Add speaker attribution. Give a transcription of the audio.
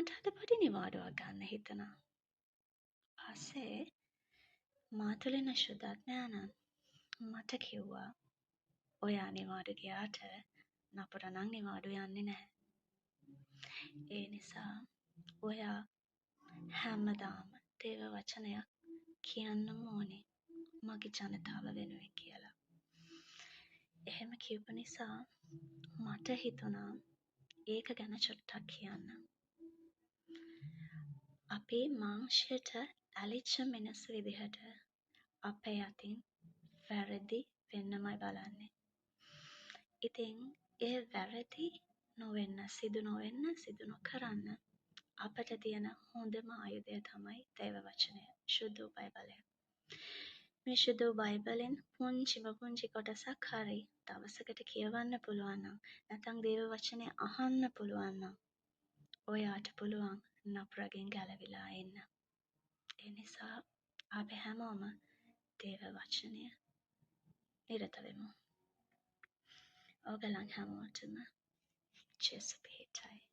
Speaker 1: මට අද පොඩි නිවාඩුවක් ගන්න හිතුණා. පස්සේ මාතුලින ශුද්ධඥානන් මට කිව්වා ඔයා නිවාඩු ගියාට නපුර නම් නිවාඩු යන්නේ නැහැ. ඒ නිසා ඔයා හැමදාම දේව වචනයක් කියන්නම ඕනේ මගේ ජනතාව වෙනුවෙන් කියලා. එහෙම කිව්ව නිසා මට හිතුණා ඒක ගැන චුට්ටක් කියන්න. අපේ මාංශයට ඇලිච්ච මිනිස්සු විදිහට අපේ අතින් වැරදි වෙන්නමයි බලන්නේ. ඉතින් ඒ වැරදි නොවෙන්න, සිදු නොවෙන්න, සිදු නොකරන්න අපට තියෙන හොඳම ආයුධය තමයි දේව වචනය, ශුද්ධ වූ බයිබලය. මේ ශුද්ධ වූ බයිබලෙන් පුංචි කොටසක් හරි දවසකට කියවන්න පුළුවන් නම්, නැත්නම් දේව වචනය අහන්න පුළුවන් නම් ඔයාට පුළුවන් නපුරගෙන් ගැලවිලා එන්න. ඒ නිසා අපි හැමෝම දේව වචනය නිරත වෙමු. ඔයගලන් හැමෝටම ජේසු පිහිටයි.